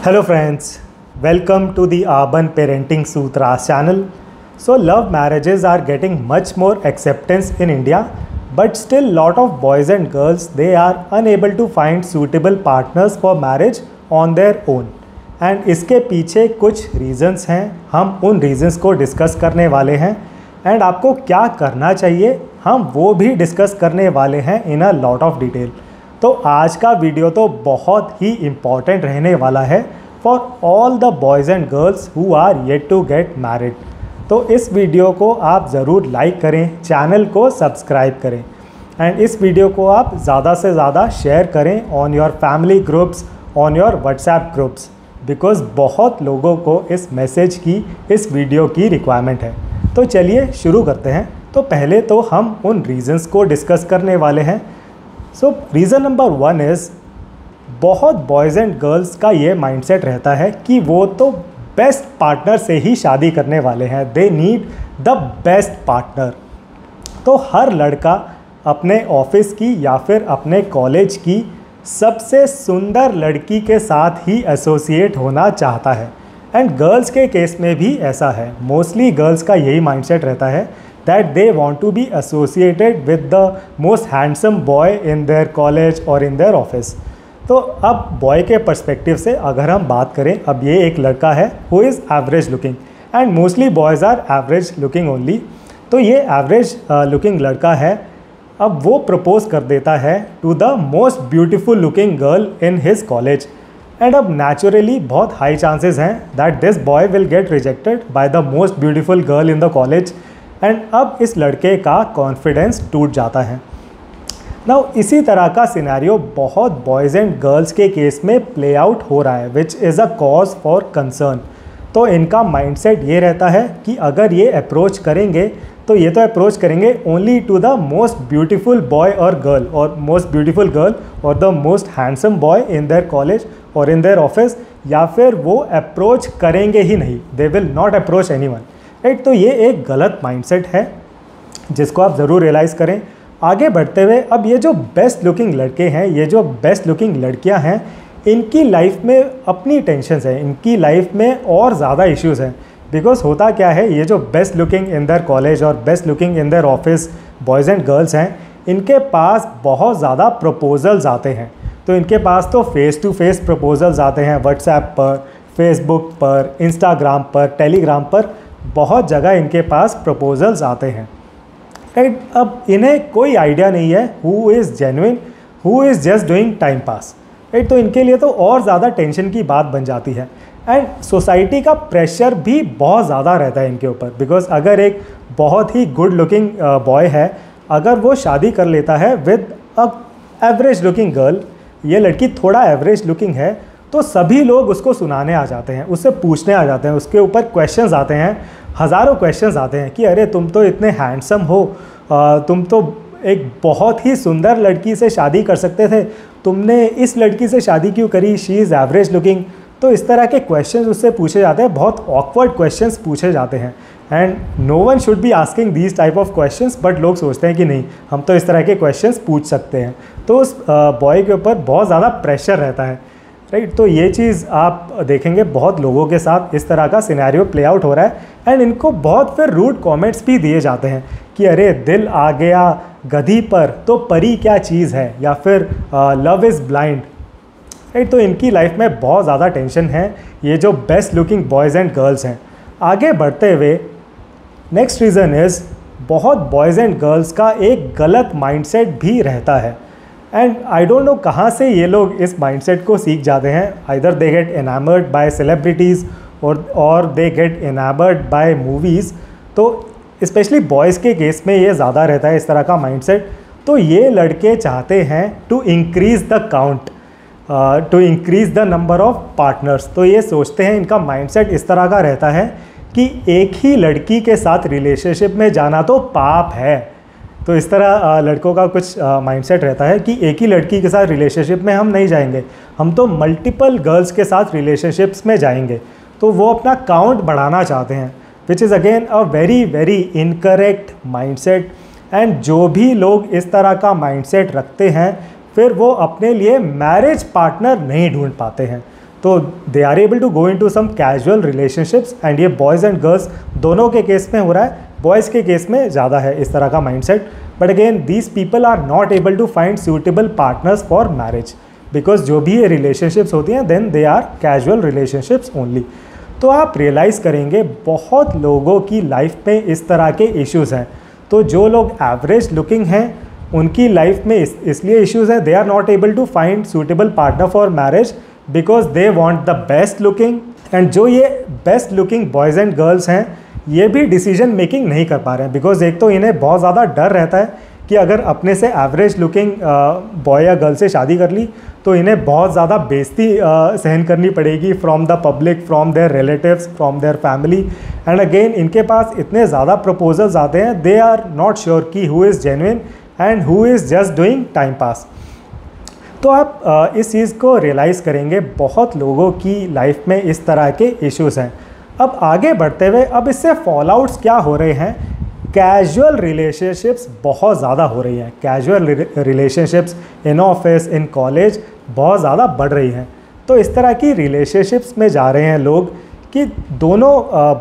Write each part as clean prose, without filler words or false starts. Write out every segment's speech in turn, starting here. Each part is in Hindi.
Hello friends, welcome to the Urban Parenting Sutras channel. So love marriages are getting much more acceptance in India, but still lot of boys and girls they are unable to find suitable partners for marriage on their own. And इसके पीछे कुछ reasons हैं, हम उन reasons को discuss करने वाले हैं and आपको क्या करना चाहिए हम वो भी discuss करने वाले हैं in a lot of detail. तो आज का वीडियो तो बहुत ही इम्पॉर्टेंट रहने वाला है for all the boys and girls who are yet to get married. तो इस वीडियो को आप ज़रूर लाइक करें, चैनल को सब्सक्राइब करें एंड इस वीडियो को आप ज़्यादा से ज़्यादा शेयर करें on your family groups, on your WhatsApp groups, because बहुत लोगों को इस मैसेज की, इस वीडियो की रिक्वायरमेंट है। तो चलिए शुरू करते हैं। तो पहले तो हम उन रीज़न्स को डिस्कस करने वाले हैं। सो रीज़न नंबर 1 इज़ बहुत बॉयज़ एंड गर्ल्स का ये माइंडसेट रहता है कि वो तो बेस्ट पार्टनर से ही शादी करने वाले हैं, they need the best partner. तो हर लड़का अपने ऑफिस की या फिर अपने कॉलेज की सबसे सुंदर लड़की के साथ ही एसोसिएट होना चाहता है एंड गर्ल्स के केस में भी ऐसा है। मोस्टली गर्ल्स का यही माइंडसेट रहता है that they want to be associated with the most handsome boy in their college or in their office। तो अब बॉय के पर्सपेक्टिव से अगर हम बात करें, अब ये एक लड़का है who is average looking and mostly boys are average looking only। तो ये एवरेज लुकिंग लड़का है, अब वो प्रपोज कर देता है to the most beautiful looking girl in his college and अब नेचुरली बहुत हाई चांसेस हैं that this boy will get rejected by the most beautiful girl in the college and अब इस लड़के का कॉन्फिडेंस टूट जाता है। नाउ इसी तरह का सिनेरियो बहुत बॉयज़ एंड गर्ल्स के केस में प्ले आउट हो रहा है which is a cause for concern. तो इनका माइंडसेट ये रहता है कि अगर ये अप्रोच करेंगे तो ये तो अप्रोच करेंगे only to the most beautiful boy और गर्ल, और मोस्ट ब्यूटीफुल गर्ल और the most handsome boy in their college और इन देयर ऑफिस, या फिर वो अप्रोच करेंगे ही नहीं, they will not approach anyone. Right, तो ये एक गलत माइंडसेट है जिसको आप ज़रूर रियलाइज़ करें। आगे बढ़ते हुए अब ये जो बेस्ट लुकिंग लड़के हैं, ये जो बेस्ट लुकिंग लड़कियां हैं, इनकी लाइफ में अपनी टेंशन्स हैं, इनकी लाइफ में और ज़्यादा इश्यूज़ हैं। बिकॉज होता क्या है, ये जो best looking in their college और best looking in their office boys and girls हैं, इनके पास बहुत ज़्यादा प्रपोजल्स आते हैं। तो इनके पास तो फेस टू फेस प्रपोजल्स आते हैं, व्हाट्सएप पर, फेसबुक पर, इंस्टाग्राम पर, टेलीग्राम पर, बहुत जगह इनके पास प्रपोजल्स आते हैं। राइट, अब इन्हें कोई आइडिया नहीं है who is genuine, who is just doing time pass. Right, तो इनके लिए तो और ज़्यादा टेंशन की बात बन जाती है एंड सोसाइटी का प्रेशर भी बहुत ज़्यादा रहता है इनके ऊपर। बिकॉज अगर एक बहुत ही गुड लुकिंग बॉय है, अगर वो शादी कर लेता है with a average looking girl, ये लड़की थोड़ा एवरेज लुकिंग है, तो सभी लोग उसको सुनाने आ जाते हैं, उससे पूछने आ जाते हैं, उसके ऊपर क्वेश्चंस आते हैं, हज़ारों क्वेश्चंस आते हैं कि अरे तुम तो इतने हैंडसम हो, तुम तो एक बहुत ही सुंदर लड़की से शादी कर सकते थे, तुमने इस लड़की से शादी क्यों करी, शी इज़ एवरेज लुकिंग। तो इस तरह के क्वेश्चंस उससे पूछे जाते हैं, बहुत ऑकवर्ड क्वेश्चंस पूछे जाते हैं and no one should be asking these type of questions, but लोग सोचते हैं कि नहीं, हम तो इस तरह के क्वेश्चंस पूछ सकते हैं। तो उस बॉय के ऊपर बहुत ज़्यादा प्रेशर रहता है। राइट, तो ये चीज़ आप देखेंगे बहुत लोगों के साथ इस तरह का सिनेरियो प्ले आउट हो रहा है एंड इनको बहुत फिर रूड कमेंट्स भी दिए जाते हैं कि अरे दिल आ गया गधी पर तो परी क्या चीज़ है, या फिर लव इज़ ब्लाइंड। राइट, तो इनकी लाइफ में बहुत ज़्यादा टेंशन है, ये जो best looking boys and girls हैं। आगे बढ़ते हुए नेक्स्ट रीज़न इज़ बहुत बॉयज़ एंड गर्ल्स का एक गलत माइंडसेट भी रहता है एंड आई डोंट नो कहाँ से ये लोग इस माइंडसेट को सीख जाते हैं। Either they get enamoured by celebrities और they get enamoured by movies. तो स्पेशली बॉयज़ के केस में ये ज़्यादा रहता है इस तरह का माइंडसेट। तो ये लड़के चाहते हैं to increase the count, to increase the number of partners. तो ये सोचते हैं, इनका माइंडसेट इस तरह का रहता है कि एक ही लड़की के साथ रिलेशनशिप में जाना तो पाप है। तो इस तरह लड़कों का कुछ माइंडसेट रहता है कि एक ही लड़की के साथ रिलेशनशिप में हम नहीं जाएंगे, हम तो मल्टीपल गर्ल्स के साथ रिलेशनशिप्स में जाएंगे। तो वो अपना काउंट बढ़ाना चाहते हैं, which is again a very very incorrect mindset. And जो भी लोग इस तरह का माइंडसेट रखते हैं फिर वो अपने लिए मैरिज पार्टनर नहीं ढूंढ पाते हैं। तो they are able to go into some casual relationships, and ये बॉयज़ एंड गर्ल्स दोनों के केस में हो रहा है, बॉयज़ के केस में ज़्यादा है इस तरह का mindset. But again these people are not able to find suitable partners for marriage, because जो भी ये रिलेशनशिप्स होती हैं then they are casual relationships only. तो आप रियलाइज़ करेंगे बहुत लोगों की लाइफ में इस तरह के इश्यूज़ हैं। तो जो लोग एवरेज लुकिंग हैं उनकी लाइफ में इसलिए इश्यूज़ हैं, they are not able to find suitable partner for marriage because they want the best looking. And जो ये best looking boys and girls हैं ये भी डिसीजन मेकिंग नहीं कर पा रहे हैं, बिकॉज एक तो इन्हें बहुत ज़्यादा डर रहता है कि अगर अपने से एवरेज लुकिंग बॉय या गर्ल से शादी कर ली तो इन्हें बहुत ज़्यादा बेइज्जती सहन करनी पड़ेगी from the public, from their relatives, from their family. And again इनके पास इतने ज़्यादा प्रपोजल्स आते हैं, दे आर नॉट श्योर कि who is genuine and who is just doing time pass. तो आप इस चीज़ को रियलाइज़ करेंगे बहुत लोगों की लाइफ में इस तरह के इश्यूज़ हैं। अब आगे बढ़ते हुए अब इससे फॉल आउट्स क्या हो रहे हैं, कैजुअल रिलेशनशिप्स बहुत ज़्यादा हो रही हैं, casual relationships in office, in college बहुत ज़्यादा बढ़ रही हैं। तो इस तरह की रिलेशनशिप्स में जा रहे हैं लोग कि दोनों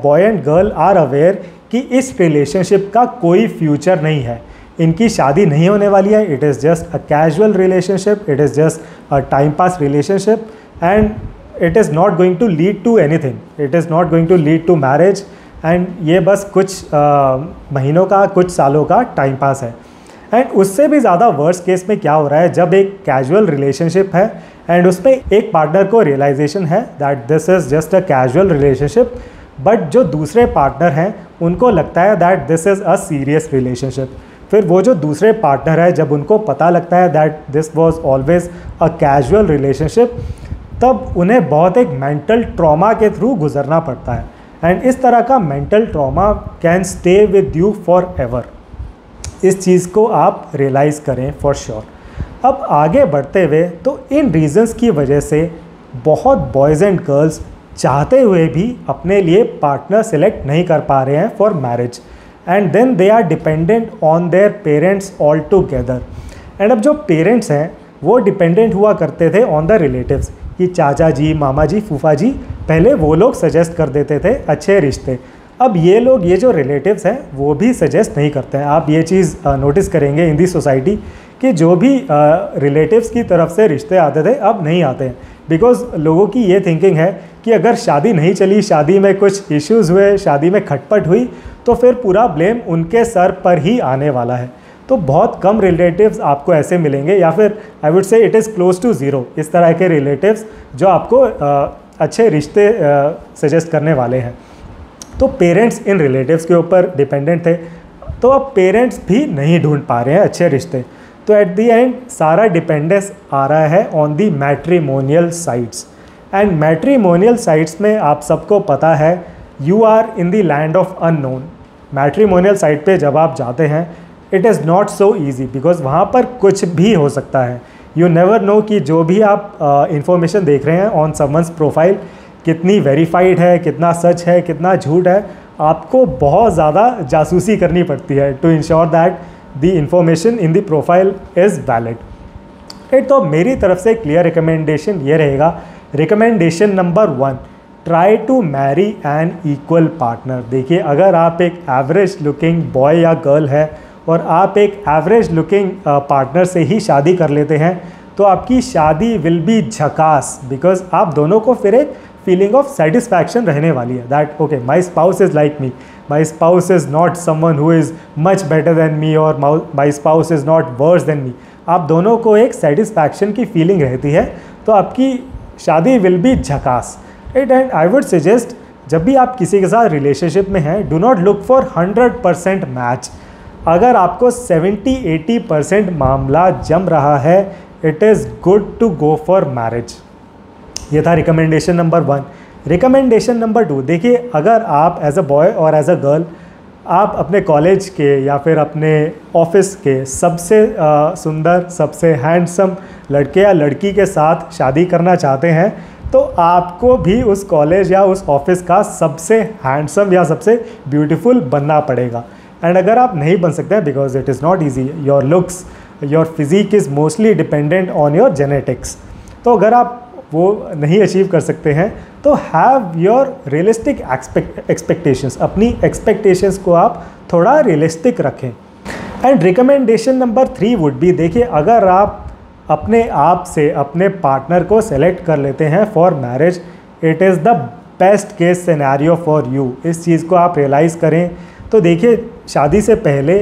boy and girl are aware कि इस रिलेशनशिप का कोई फ्यूचर नहीं है, इनकी शादी नहीं होने वाली है, it is just a casual relationship, it is just a time pass relationship and it is not going to lead to anything, it is not going to lead to marriage. And ये बस कुछ महीनों का, कुछ सालों का टाइम पास है। एंड उससे भी ज़्यादा वर्स्ट केस में क्या हो रहा है, जब एक कैजुअल रिलेशनशिप है एंड उसमें एक पार्टनर को रियलाइजेशन है that this is just a casual relationship, but जो दूसरे पार्टनर हैं उनको लगता है that this is a serious relationship. फिर वो जो दूसरे पार्टनर है जब उनको पता लगता है that this was always a casual relationship, तब उन्हें बहुत एक मेंटल ट्रॉमा के थ्रू गुजरना पड़ता है। एंड इस तरह का mental trauma can stay with you for ever. इस चीज़ को आप रियलाइज़ करें फॉर श्योर। अब आगे बढ़ते हुए तो इन रीज़न्स की वजह से बहुत बॉयज़ एंड गर्ल्स चाहते हुए भी अपने लिए पार्टनर सेलेक्ट नहीं कर पा रहे हैं for marriage, and then they are dependent on their parents all together. And अब जो पेरेंट्स हैं वो डिपेंडेंट हुआ करते थे ऑन द रिलेटिव्स कि चाचा जी, मामा जी, फूफा जी, पहले वो लोग सजेस्ट कर देते थे अच्छे रिश्ते। अब ये लोग, ये जो रिलेटिव्स हैं वो भी सजेस्ट नहीं करते हैं। आप ये चीज़ नोटिस करेंगे इन दी सोसाइटी कि जो भी रिलेटिव्स की तरफ से रिश्ते आते थे अब नहीं आते हैं, बिकॉज़ लोगों की ये थिंकिंग है कि अगर शादी नहीं चली, शादी में कुछ इश्यूज़ हुए, शादी में खटपट हुई, तो फिर पूरा ब्लेम उनके सर पर ही आने वाला है। तो बहुत कम रिलेटिव्स आपको ऐसे मिलेंगे, या फिर I would say it is close to zero, इस तरह के रिलेटिव्स जो आपको अच्छे रिश्ते सजेस्ट करने वाले हैं। तो पेरेंट्स इन रिलेटिव्स के ऊपर डिपेंडेंट थे, तो अब पेरेंट्स भी नहीं ढूंढ पा रहे हैं अच्छे रिश्ते। तो एट दी एंड सारा डिपेंडेंस आ रहा है on the matrimonial sites. And matrimonial sites में आप सबको पता है you are in the land of unknown. मैट्रिमोनियल साइट पे जब आप जाते हैं it is not so easy, because वहाँ पर कुछ भी हो सकता है। यू नेवर नो कि जो भी आप इंफॉर्मेशन देख रहे हैं ऑन समवंस प्रोफाइल कितनी वेरीफाइड है, कितना सच है, कितना झूठ है। आपको बहुत ज़्यादा जासूसी करनी पड़ती है to ensure that the information in the profile is valid. तो मेरी तरफ से क्लियर रिकमेंडेशन ये रहेगा, recommendation number 1, try to marry an equal partner. देखिए, अगर आप एक एवरेज लुकिंग बॉय या गर्ल है और आप एक एवरेज लुकिंग पार्टनर से ही शादी कर लेते हैं तो आपकी शादी विल बी झकास, बिकॉज आप दोनों को फिर एक फीलिंग ऑफ सेटिस्फैक्शन रहने वाली है that okay my spouse is like me, my spouse is not someone who is much better than me और my spouse is not worse than me. आप दोनों को एक सेटिस्फैक्शन की फीलिंग रहती है, तो आपकी शादी विल बी झकास। एंड आई वुड सजेस्ट, जब भी आप किसी के साथ रिलेशनशिप में हैं, do not look for 100% match. अगर आपको 70-80% मामला जम रहा है, it is good to go for marriage. ये था रिकमेंडेशन नंबर 1। रिकमेंडेशन नंबर 2, देखिए, अगर आप एज अ बॉय और एज अ गर्ल आप अपने कॉलेज के या फिर अपने ऑफिस के सबसे सुंदर, सबसे हैंडसम लड़के या लड़की के साथ शादी करना चाहते हैं, तो आपको भी उस कॉलेज या उस ऑफिस का सबसे हैंडसम या सबसे ब्यूटीफुल बनना पड़ेगा। एंड अगर आप नहीं बन सकते हैं, because it is not easy, your looks, your physique is mostly dependent on your genetics. तो अगर आप वो नहीं अचीव कर सकते हैं। तो हैव योर रियलिस्टिक एक्सपेक्टेशंस, अपनी एक्सपेक्टेशंस को आप थोड़ा रियलिस्टिक रखें। And recommendation number 3 would be, देखिए अगर आप अपने आप से अपने पार्टनर को सेलेक्ट कर लेते हैं for marriage, it is the best case scenario for you. इस चीज़ को आप रियलाइज़ करें। तो देखिए शादी से पहले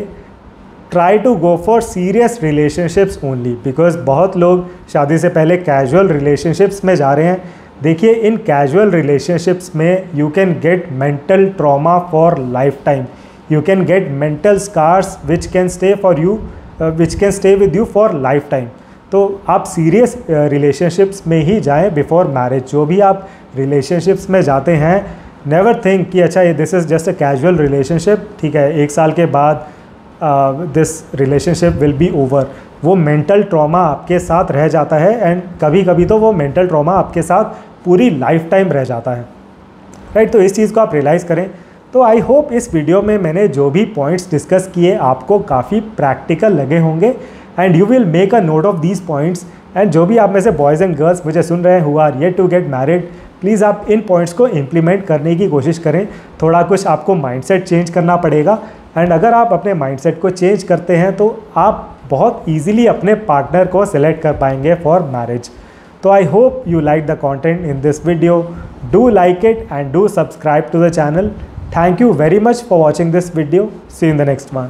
try to go for serious relationships only, because बहुत लोग शादी से पहले कैजुअल रिलेशनशिप्स में जा रहे हैं। देखिए इन कैजुअल रिलेशनशिप्स में you can get mental trauma for life time, you can get mental scars which can stay for you, which can stay with you for life time. तो आप सीरियस रिलेशनशिप्स में ही जाएं बिफोर मैरिज। जो भी आप रिलेशनशिप्स में जाते हैं, नेवर थिंक कि अच्छा ये this is just a casual relationship, ठीक है 1 साल के बाद this relationship will be over. वो मेंटल ट्रॉमा आपके साथ रह जाता है, एंड कभी कभी तो वो मेंटल ट्रॉमा आपके साथ पूरी लाइफ टाइम रह जाता है, राइट। तो इस चीज़ को आप रियलाइज़ करें। तो आई होप इस वीडियो में मैंने जो भी पॉइंट्स डिस्कस किए आपको काफ़ी प्रैक्टिकल लगे होंगे, and you will make a note of these points. And जो भी आप में से बॉयज़ एंड गर्ल्स मुझे सुन रहे हैं who are yet to get married, please आप इन पॉइंट्स को इम्प्लीमेंट करने की कोशिश करें। थोड़ा कुछ आपको माइंडसेट चेंज करना पड़ेगा, एंड अगर आप अपने माइंडसेट को चेंज करते हैं तो आप बहुत ईजिली अपने पार्टनर को सेलेक्ट कर पाएंगे फॉर मैरिज। तो I hope you like the content in this video. Do like it and do subscribe to the channel. Thank you very much for watching this video. See you in the next one.